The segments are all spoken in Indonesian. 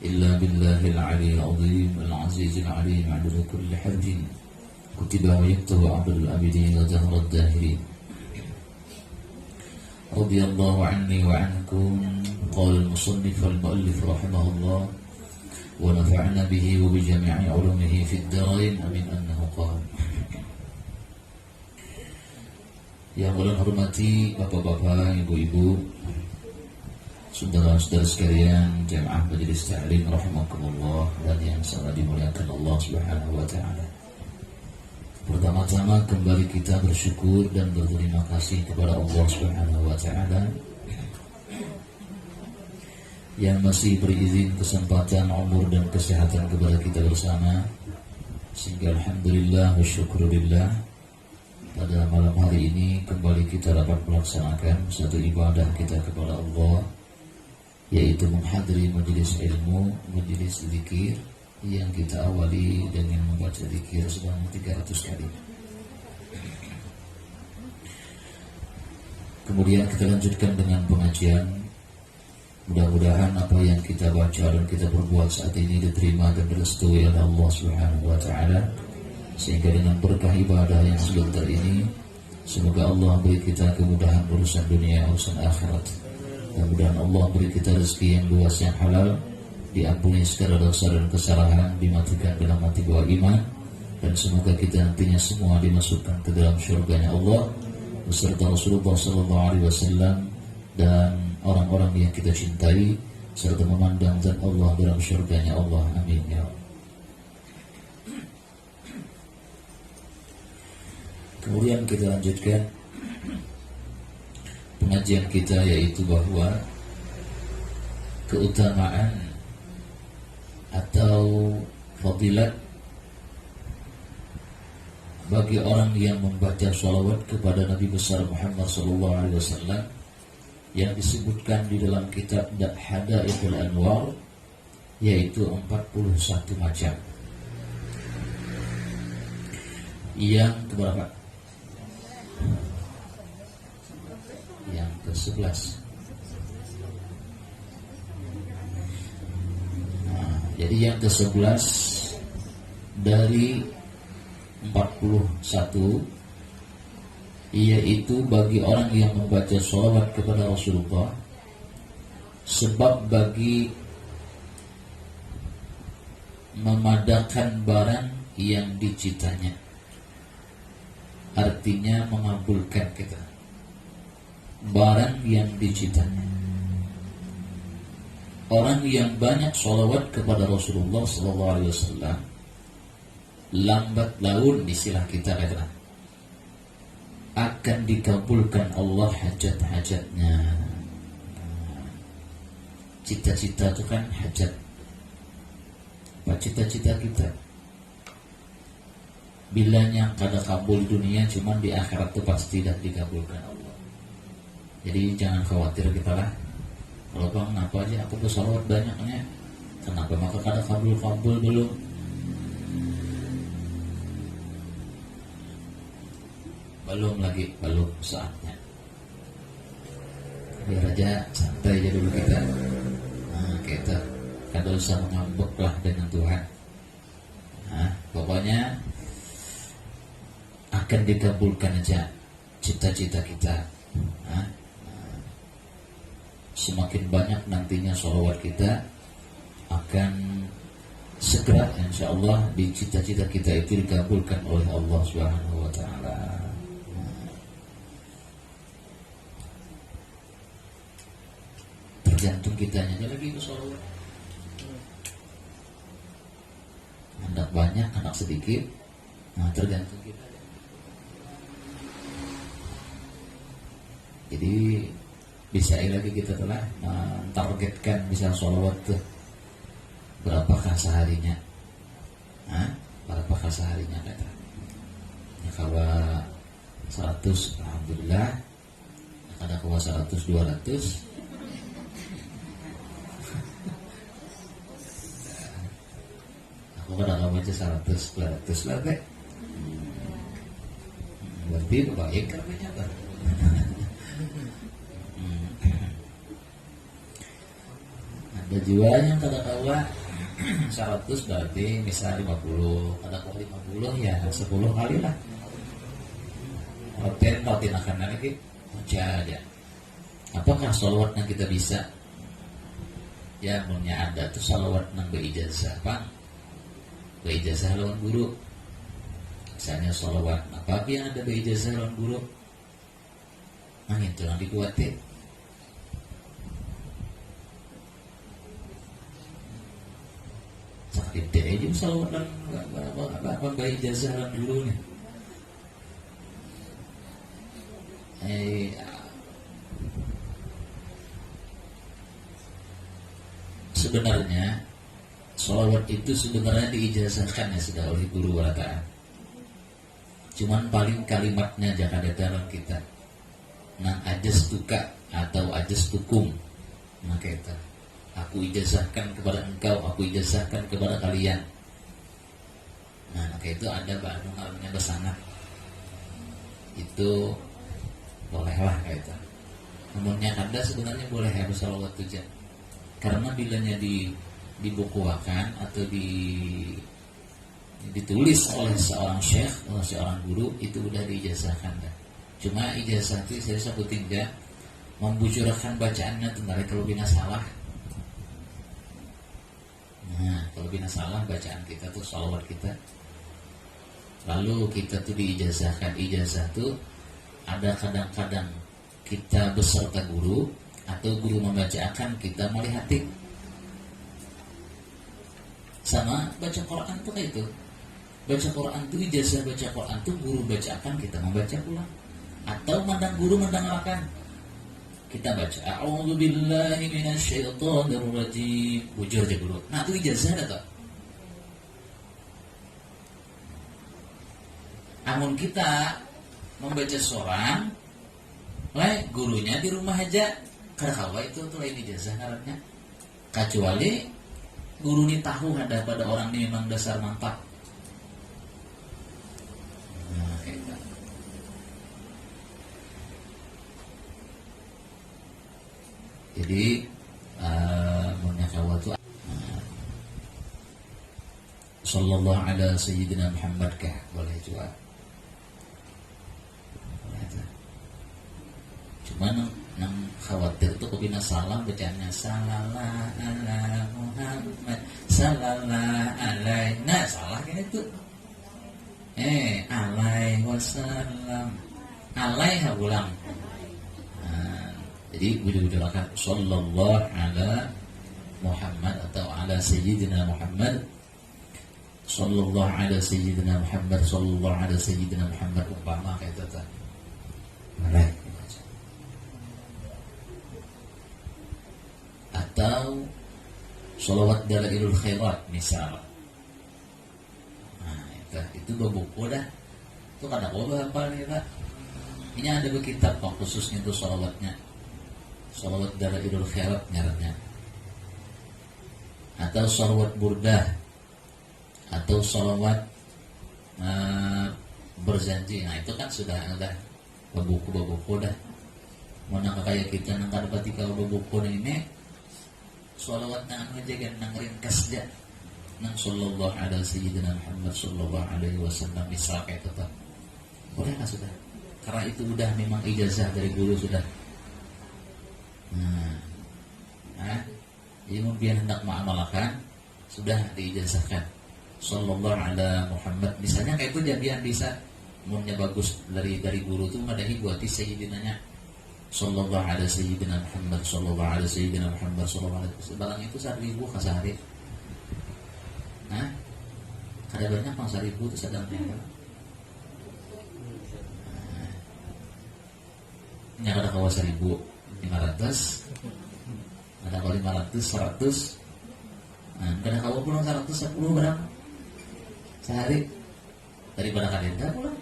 إلا بالله العلي العظيم العزيز العليم عدد كل حرف كتب ويكتب عبد العابدين ودهر الداهرين. رضي الله عني وعنكم. قال المصنف المؤلف رحمه الله ونفعنا به وبجميع علومه في الدارين أمين. أنه قال. Yang ulun hormati bapak-bapak, ibu-ibu, saudara-saudara sekalian jamaah majelis ta'lim rahimakumullah, dan yang sangat dimuliakan Allah Subhanahu wa taala. Pertama-tama kembali kita bersyukur dan berterima kasih kepada Allah Subhanahu wa taala yang masih berizin kesempatan, umur dan kesehatan kepada kita bersama, sehingga alhamdulillah wa syukurillah pada malam hari ini kembali kita dapat melaksanakan satu ibadah kita kepada Allah, yaitu menghadiri majelis ilmu, majelis zikir yang kita awali dengan membaca zikir sebanyak 300 kali. Kemudian kita lanjutkan dengan pengajian. Mudah-mudahan apa yang kita baca dan kita perbuat saat ini diterima dan direstui oleh Allah Subhanahu wa taala, sehingga dengan berkah ibadah yang sebentar ini, semoga Allah beri kita kemudahan urusan dunia, urusan akhirat. Mudah-mudahan Allah beri kita rezeki yang luas, yang halal, diampuni segala dosa dan kesalahan, dimatikan dalam hati bawah iman, dan semoga kita nantinya semua dimasukkan ke dalam syurganya Allah beserta Rasulullah SAW dan orang-orang yang kita cintai, serta memandang zat Allah dalam syurganya Allah. Amin ya Allah. Kemudian kita lanjutkan pengajian kita, yaitu bahwa keutamaan atau fadilat bagi orang yang membaca sholawat kepada Nabi besar Muhammad SAW yang disebutkan di dalam kitab Hada'iqul Anwar, yaitu 41 macam. Yang keberapa? Yang ke-11. Jadi yang ke-11 dari 41, yaitu bagi orang yang membaca sholawat kepada Rasulullah, sebab bagi memadakan barang yang dicitanya, artinya mengabulkan kita barang yang dicitanya. Orang yang banyak sholawat kepada Rasulullah SAW, lambat laun istilah kita katakan, akan dikabulkan Allah hajat-hajatnya. Cita-cita itu kan hajat. Apa cita-cita kita? Bilanya kada kabul dunia, cuman di akhirat itu pasti dah dikabulkan Allah. Jadi jangan khawatir kita lah. Kalau bang, apa aja aku bersolawat banyaknya, kenapa maka kada kabul belum? Belum lagi, belum saatnya. Biar aja santai aja dulu kita. Kita kada usah mengambek lah dengan Tuhan. Pokoknya akan dikabulkan aja cita-cita kita. Semakin banyak nantinya sholawat kita, akan segera insyaallah di cita-cita kita itu dikabulkan oleh Allah Subhanahu wa taala. Tergantung kitanya lagi ke sholawat. Anak banyak, anak sedikit, tergantung kita. Jadi bisa lagi kita telah mentargetkan bisa sholawat tuh berapakah seharinya, berapakah seharinya kata. Ya, kalau 100 alhamdulillah, ada kalau 100 200 aku kadang baca 100 200 lah teh. Berarti baik katanya kan. Ada Jua yang kada kawa 100 berarti misal 50, kada kawa 50 ya 10 kali lah. Rutin akan lagi baca aja. Apakah salawat yang kita bisa? Ya punya ada tuh salawat yang berijazah apa? Berijazah lawan guru. Misalnya salawat apa yang ada berijazah lawan guru? Nah itu yang dikuatin. Sakit deh aja salawat dan apa berijazah lawan guru nih. Sebenarnya sholawat itu sebenarnya diijazahkan ya sudah oleh guru warataan. Cuman paling kalimatnya jangan ada dalam kita. Nang ajas tuka atau ajas tukum. Maka itu aku ijazahkan kepada engkau, aku ijazahkan kepada kalian. Nah maka itu ada Bandung namanya besangat. Itu bolehlah kayak itu. Namunnya ada sebenarnya boleh ya sholawat tujuan. Karena bilanya dibukuakan atau ditulis oleh seorang syekh, oleh seorang guru itu udah diijazahkan dah. Cuma ijazah itu saya sebutin ya membujurkan bacaannya tentang kalau bina salah. Nah kalau bina salah bacaan kita tuh sholawat kita. Lalu kita tuh diijazahkan, ijazah tuh ada kadang-kadang kita beserta guru atau guru membacakan kita melihatin. Sama baca Quran tuh kayak itu. Baca Quran tuh ijazah baca Quran tuh guru bacakan kita membaca pulang. Atau mandang guru mandang akan kita baca a'udzubillahi minasyaitonirrajim bujur aja guru. Nah itu ijazah ada tuh. Amun kita membaca seorang gurunya di rumah aja karena itu tuh lain ijazah ngarannya. Kecuali guru ini tahu ada pada orang ini memang dasar mantap. Nah, kayak gitu. Jadi menyakawa itu sallallahu ala sayyidina Muhammad kah boleh juga. Cuman nang khawatir tuh kebina salah bacanya sallallahu ala Muhammad sallallahu alaihi. Nah salah kan itu alaihi wasallam alaihi ulang. Nah, jadi bujur-bujurakan sallallahu ala Muhammad atau ala sayyidina Muhammad sallallahu ala sayyidina Muhammad sallallahu ala sayyidina Muhammad umpama kayak itu tuh. Alaihi atau sholawat dalailul khairat misal. Nah itu buku dah. Itu kadang apa nih Pak? Ini ada kitab Pak khususnya itu sholawatnya. Sholawat dalailul khairat ngarannya. Atau sholawat burdah. Atau sholawat berjanji. Nah itu kan sudah ada buku dah. Mana kayak kita nang kada pati kalau buku ini sholawat nang ngejaga nang ringkas dia nang sallallahu ala sayyidina Muhammad sallallahu alaihi wasallam misal kayak itu boleh nggak sudah karena itu udah memang ijazah dari guru sudah. Jadi biar hendak mengamalkan sudah diijazahkan sallallahu ala Muhammad misalnya kayak itu jadian bisa umumnya bagus dari guru tuh madahi buati sayyidinanya sallallahu alaihi sayyidina Muhammad sallallahu alaihi sayyidina Muhammad sallallahu alaihi wasallam. Barang itu 1.000 ka sehari. Nah, kada banyak pang 1.000 itu sadang nempel. Nya kada kawa 1.500. Ada kawa 500, 100. Nah, kada kawa pulang 110 berapa? Sehari. Daripada kadenda pulang.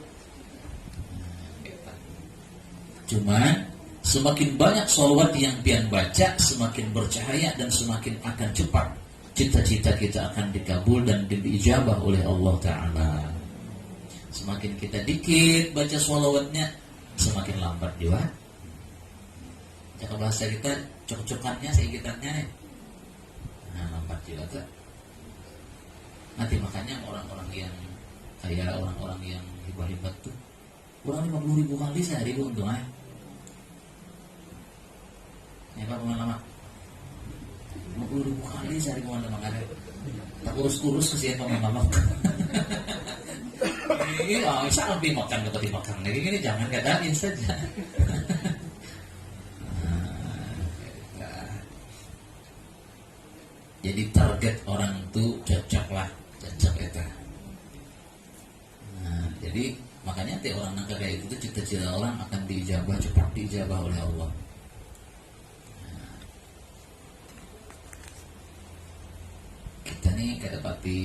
Cuman semakin banyak sholawat yang pian baca, semakin bercahaya dan semakin akan cepat cita-cita kita akan dikabul dan diijabah oleh Allah Ta'ala. Semakin kita dikit baca sholawatnya, semakin lambat juga. Jika bahasa kita cocok-cokannya, seikitannya nih. Nah, 4 juta tuh. Nanti makanya orang-orang yang kayak orang-orang yang hebat-hebat tuh, kurang 50.000 kali sehari untungnya. Ya Pak, lama 50.000 kali sehari lama ada. Tak kurus-kurus kesian pemain mama. Iya, bisa lebih makan dapat dimakan. Lagi gini jangan kadain saja. Jadi target orang tuh cocok lah, cocok itu. Nah, jadi makanya tiap orang nangka kayak itu cita-cita orang akan diijabah, cepat diijabah oleh Allah. Nah, kita nih kedapati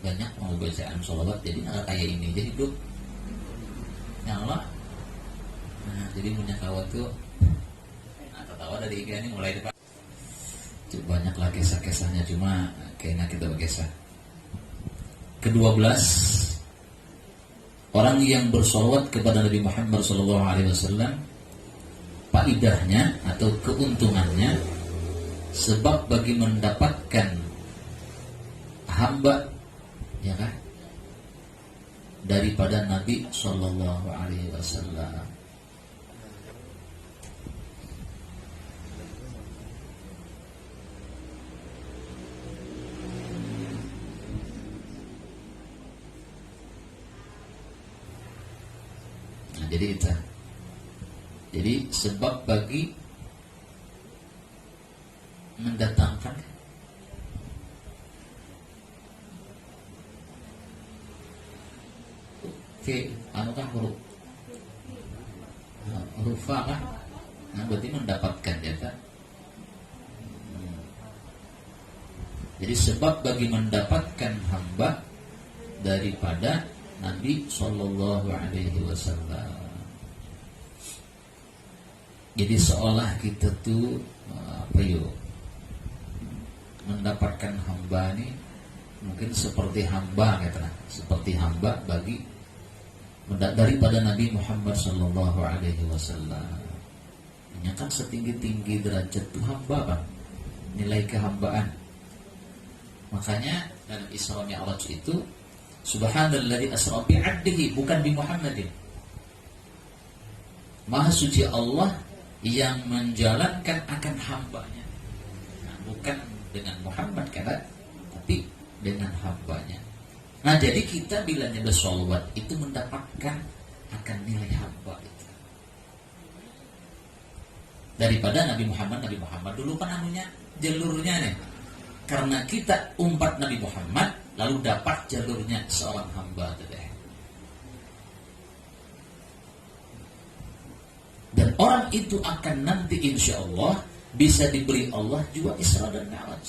banyak mau bacaan sholawat, jadi nggak kayak ini, jadi hidup nyala. Nah, jadi punya kawan tuh, nah ketawa dari IG ini mulai depan. Banyaklah kisah-kisahnya, cuma kayaknya kita berkisah. Ke-12, orang yang bersolawat kepada Nabi Muhammad SAW, faidahnya atau keuntungannya, sebab bagi mendapatkan hamba, ya kan, daripada Nabi SAW. Jadi itu. Jadi sebab bagi mendatangkan anukah huruf fa kah? Nah, berarti mendapatkan ya kan? Jadi sebab bagi mendapatkan hamba daripada Nabi Sallallahu Alaihi Wasallam. Jadi seolah kita tuh mendapatkan hamba ini mungkin seperti hamba katakan, seperti hamba bagi daripada Nabi Muhammad Sallallahu Alaihi Wasallam. Ini kan setinggi-tinggi derajat itu hamba, Bang. Nilai kehambaan. Makanya dalam Isra Mi'raj itu Subhanalladzi asra bi 'abdihi, bukan bi Muhammadin. Maha suci Allah yang menjalankan akan hambanya. Nah, bukan dengan Muhammad kan, tapi dengan hambanya. Nah, jadi kita bilangnya bersolawat itu mendapatkan akan nilai hamba itu. Daripada Nabi Muhammad dulu kan anunya jalurnya nih. Karena kita umat Nabi Muhammad lalu dapat jalurnya seorang hamba tadi. Dan orang itu akan nanti insya Allah bisa diberi Allah juga Isra dan Mi'raj.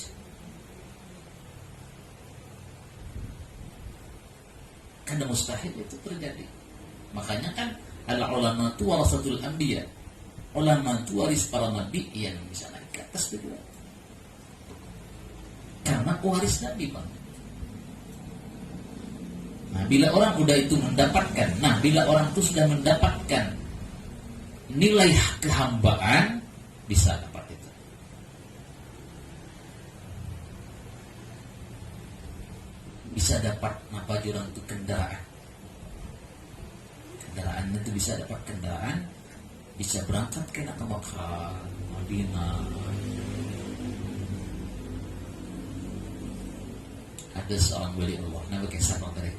Karena mustahil itu terjadi. Makanya kan al-ulama itu warasatul anbiya. Ulama itu waris para nabi yang bisa naik ke atas berdua. Karena waris nabi, Bang. Nah, bila orang udah itu mendapatkan, bila orang itu sudah mendapatkan nilai kehambaan, bisa dapat itu. Bisa dapat apa jurang itu kendaraan. Kendaraannya itu bisa dapat kendaraan, bisa berangkat ke Makkah, Madinah. Ada seorang wali Allah, nama kisah tadi.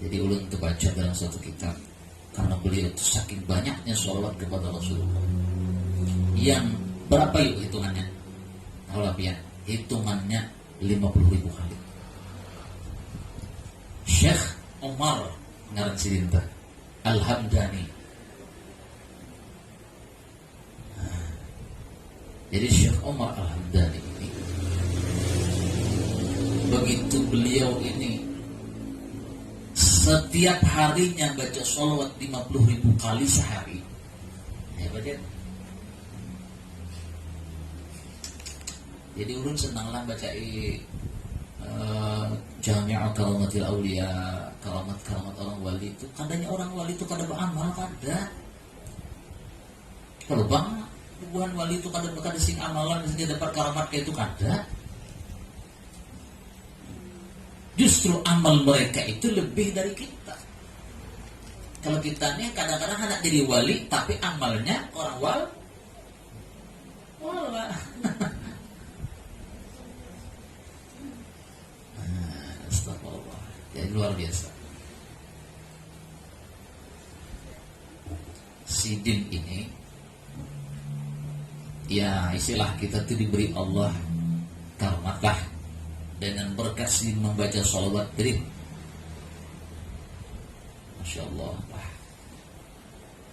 Jadi ulun itu baca dalam suatu kitab, karena beliau itu saking banyaknya sholawat kepada Rasulullah. Yang berapa yuk hitungannya? Tahu lah ya, hitungannya 50.000 kali. Syekh Umar ngaran Sirinta Al-Hamdani. Jadi Syekh Umar Al-Hamdani ini, begitu beliau ini setiap harinya baca sholawat 50.000 kali sehari. Hebat ya. Jadi ulun senanglah baca Jami'ah Karamatil Aulia, karamat-karamat orang wali itu. Kadanya orang wali itu kada beramal, kada. Kalau bang Tuhan wali itu kada sing amalan sing dapat karamat kayak itu kada. Justru amal mereka itu lebih dari kita. Kalau kita nih kadang-kadang hendak jadi wali tapi amalnya orang wala. Astagfirullah. Jadi luar biasa. Sidin ini ya istilah kita itu diberi Allah karmatlah dengan berkat membaca sholawat. Jadi Masya Allah lah.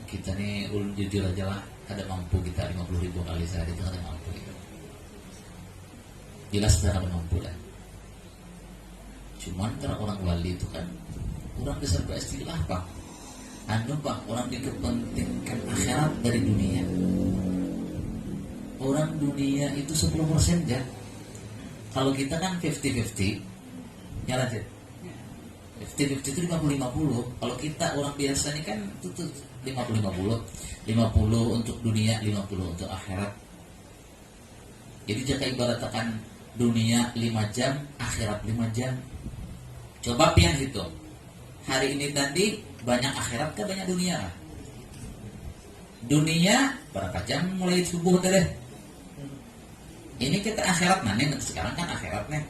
Kita nih ulun jujur aja lah, kada mampu kita 50.000 kali sehari itu kada mampu gitu. Jelas tidak kada mampu lah. Cuman karena orang wali itu kan orang diserba istilah bang, bang orang dikepentingkan akhirat dari dunia. Orang dunia itu 10% ya. Kalau kita kan 50-50, nyala sih. 50-50 itu 50-50. Kalau kita orang biasa ini kan itu 50-50. 50 untuk dunia, 50 untuk akhirat. Jadi jika ibaratkan dunia 5 jam, akhirat 5 jam. Coba pian hitung. Hari ini tadi banyak akhirat ke banyak dunia. Dunia berapa jam mulai subuh deh. Ini kita akhirat nah, nih sekarang kan akhirat nih.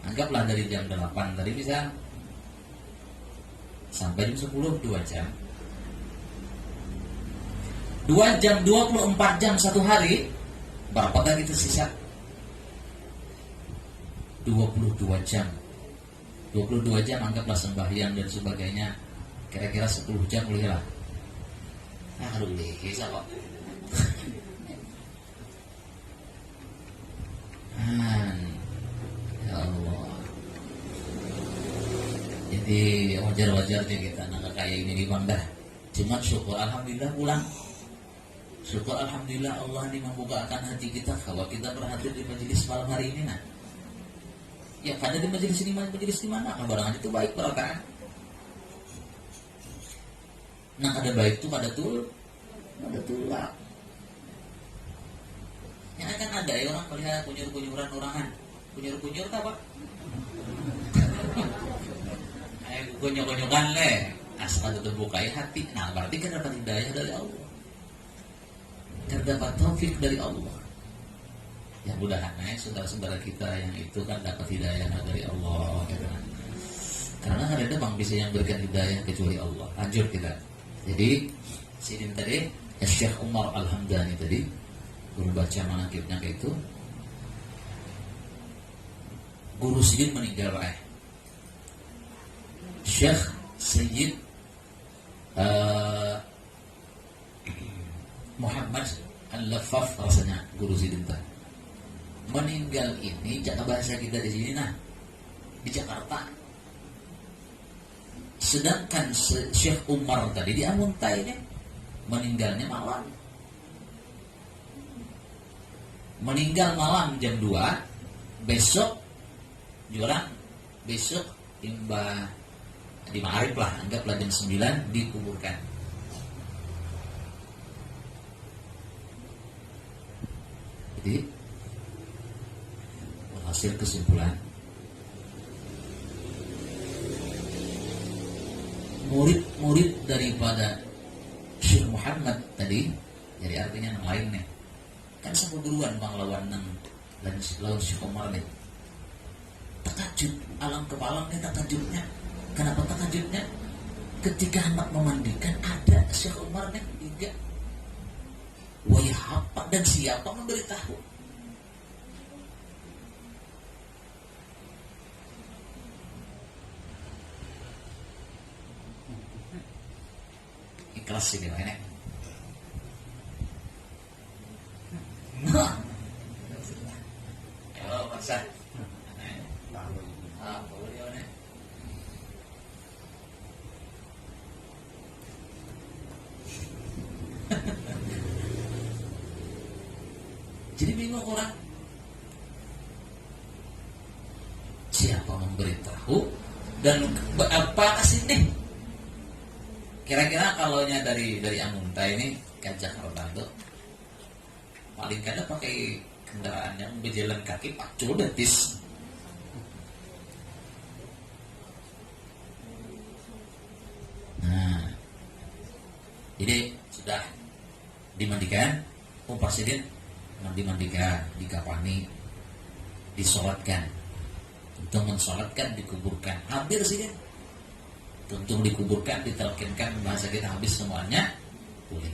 Anggaplah dari jam 8 tadi bisa sampai jam 10 2 jam. 2 jam 24 jam satu hari. Berapa lagi tersisa? 22 jam. 22 jam anggaplah sembahyang dan sebagainya. Kira-kira 10 jam boleh lah. Aduh, bisa kok. Ya Allah. Jadi wajar-wajarnya kita nak kayak ini bang dah. Cuma syukur alhamdulillah pulang. Syukur alhamdulillah Allah ini membukakan hati kita bahwa kita berhadir di majelis malam hari ini nah. Ya pada di majelis ini mana? Nah, barangan itu baik barokah. Nah ada baik itu ada tulak. Ya kan ada ya orang melihat kunyur-kunyuran orangan. Kunyur-kunyur apa? Kunyur-kunyuran leh. Asal terbukai hati. Nah berarti kan dapat hidayah dari Allah. Terdapat taufik dari Allah. Ya mudah-mudahan saudara-saudara kita yang itu kan dapat hidayah dari Allah. Karena kan ada bang bisa yang berikan hidayah kecuali Allah. Lanjut kita. Jadi sidin tadi Syekh Umar Al-Hamdani tadi guru baca manakibnya kayak itu. Guru sidin meninggal Syekh Sayyid Muhammad Al-Laffaf rasanya guru sidin tadi meninggal ini jaga bahasa kita di sini nah di Jakarta. Sedangkan Syekh Umar tadi di Amuntai ini meninggalnya malam. Meninggal malam jam 2. Besok timba di Ma'arif lah, anggaplah jam 9 dikuburkan. Jadi hasil kesimpulan murid-murid daripada Syekh Muhammad tadi, jadi artinya yang lain nih kan sama guruan bang lawan Syekh Umar nih. Takajub alam kepalanya takajubnya. Kenapa takajubnya? Ketika hendak memandikan ada Syekh Umar nih juga. Wah apa dan siapa memberitahu? Ikhlas ini mana? Ayo paksa. Jadi bingung orang. Siapa memberitahu dan apa sih nih? Kira-kira kalaunya dari Amuntai ini ke Jakarta itu paling kadang pakai kendaraan yang berjalan kaki pacul betis. Nah, jadi sudah dimandikan, presiden dimandikan, dikapani, disolatkan. Untuk mensolatkan, dikuburkan. Hampir sih kan. Untuk dikuburkan, ditelkinkan, bahasa kita habis semuanya, boleh.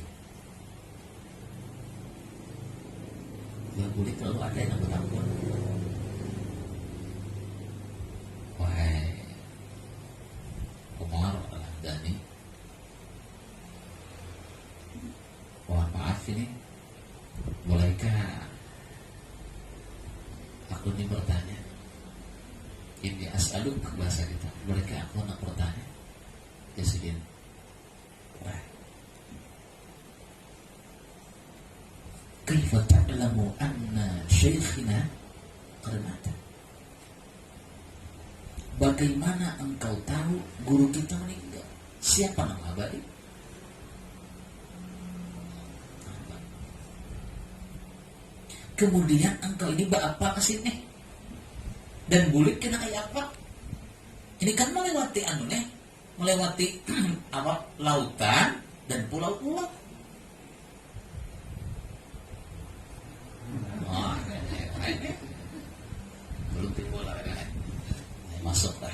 Gak boleh kalau ada yang ampun-ampun. Wahai Umar Al-Hamdani, mohon maaf ini, bolehkah aku ini bertanya? Ini as'aluk bahasa kita. Bolehkah aku nak bertanya? Ya segini. Wah. Kaifa ta'lamu anna syekhina qad mata? Bagaimana engkau tahu guru kita meninggal? Siapa nama abadi? Kemudian engkau ini apa kesini? Dan bulik kena kayak apa? Ini kan melewati melewati apa, lautan dan pulau-pulau. Wah, belum timbul lagi kan? Masuk lah,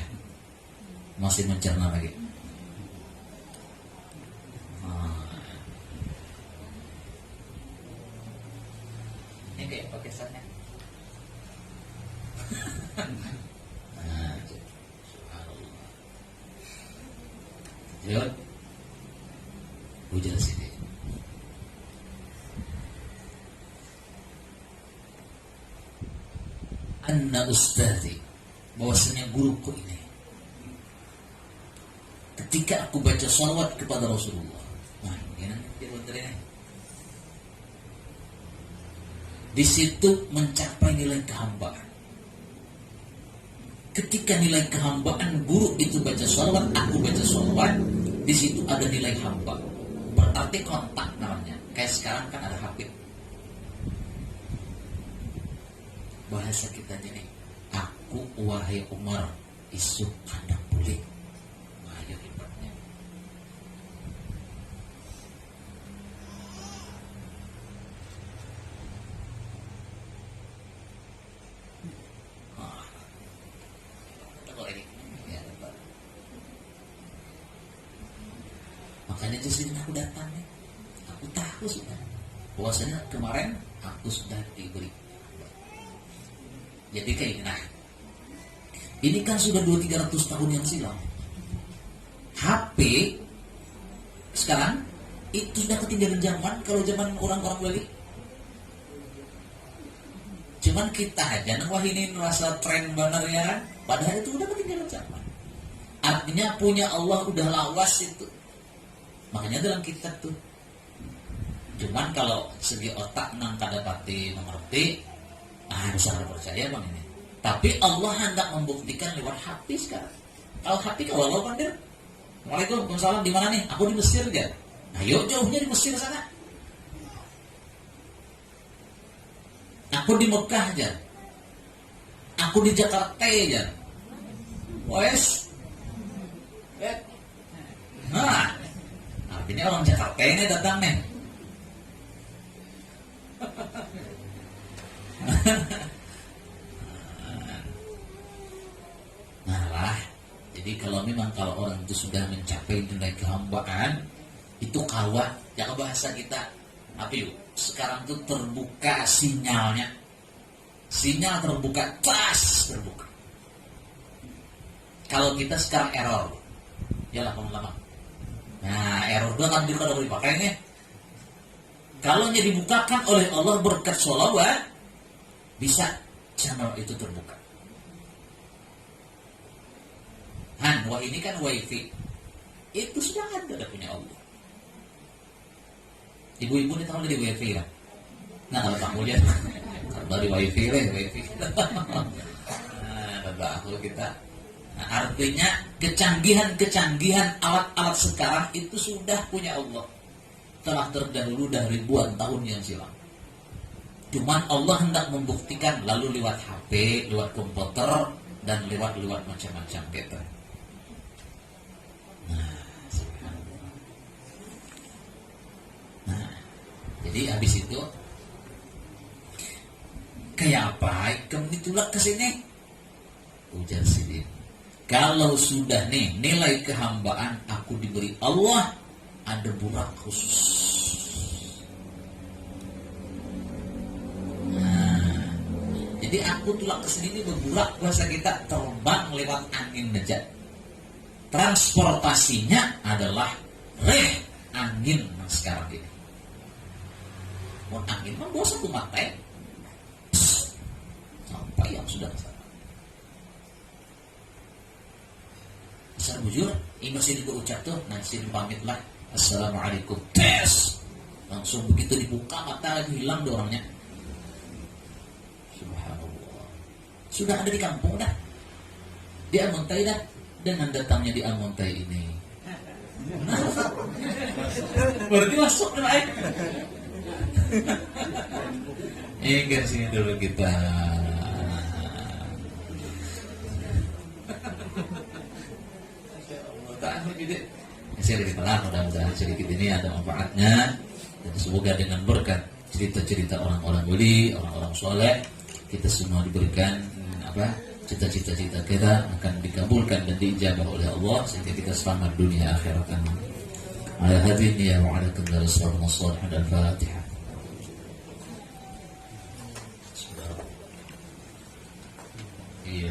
masih mencerna lagi. Ini kayak pakai sana. Lihat, ujar sini. Anna ustazi, bahwasanya guruku ini, ketika aku baca salawat kepada Rasulullah, nah ini nanti di situ mencapai nilai kehambaan. Ketika nilai kehambaan guru itu baca salawat, aku baca salawat, di situ ada nilai hamba. Berarti kontak namanya. Kayak sekarang kan ada Habib. Bahasa kita jadi, aku wahai Umar, isu kandang bulik. Wah, ya hebatnya. Makanya di sini aku datang nih. Aku tahu sudah. Bahwasanya kemarin aku sudah diberi. Jadi kayak ini. Nah, ini kan sudah 200-300 tahun yang silam. HP sekarang itu sudah ketinggalan zaman. Kalau zaman orang-orang Bali, cuman kita aja wah ini merasa tren benar ya kan. Padahal itu udah ketinggalan zaman. Artinya punya Allah udah lawas itu. Makanya dalam kitab tuh, cuman kalau segi otak nang kada pati mengerti, bisa percaya bang ini. Tapi Allah hendak membuktikan lewat hati sekarang. Kalau hati kalau Allah pandir, Waalaikumsalam, di mana nih? Aku di Mesir aja. Ayo jauhnya di Mesir sana. Aku di Mekah aja. Aku di Jakarta aja. Wes. Nah. Ini orang Jakarta ini datang nih. Nah lah, jadi kalau memang kalau orang itu sudah mencapai nilai kehambaan, itu kawat. Jangan bahasa kita, apa yuk? Sekarang tuh terbuka sinyalnya, sinyal terbuka, tas terbuka. Kalau kita sekarang error, ya lama-lama. Nah, error 2 kan juga udah dipakai nih. Kalau dibukakan oleh Allah berkat sholawat, bisa channel itu terbuka. Wah ini kan wifi, itu sudah ada punya Allah. Ibu-ibu ini tahu dari wifi kan? Nah kalau kamu lihat, dari wifi lah, wifi. Nah, kalau kita. Nah, artinya kecanggihan alat-alat sekarang itu sudah punya Allah. Telah terdahulu dari ribuan tahun yang silam. Cuman Allah hendak membuktikan lalu lewat HP, lewat komputer, dan lewat macam-macam gitu. Nah, jadi habis itu kayak apa? Kamu ditolak ke sini? Ujar Sidin. Kalau sudah nih nilai kehambaan aku diberi Allah, ada burak khusus. Jadi aku tulak ke sini berburak, bahasa kita terbang lewat angin aja. Transportasinya adalah angin sekarang ini. Mau angin mah bawa satu mata sampai yang sudah kesana. Besar bujur, ini sini berucap tuh, nanti pamitlah, assalamualaikum, tes. Langsung begitu dibuka mata lagi hilang deh orangnya. Subhanallah. Sudah ada di kampung dah. Di Amuntai dah. Dengan datangnya di Amuntai ini. Berarti masuk dah. Ingat sini dulu kita. Sedikit lah, mudah-mudahan sedikit ini ada manfaatnya. Dan semoga dengan berkat cerita-cerita orang-orang wali, orang-orang soleh, kita semua diberikan cita-cita kita akan dikabulkan dan diijabah oleh Allah sehingga kita selamat dunia akhirat. Ala hadirin ya wa ala kulli sallallahu alaihi al-Fatihah. Iya,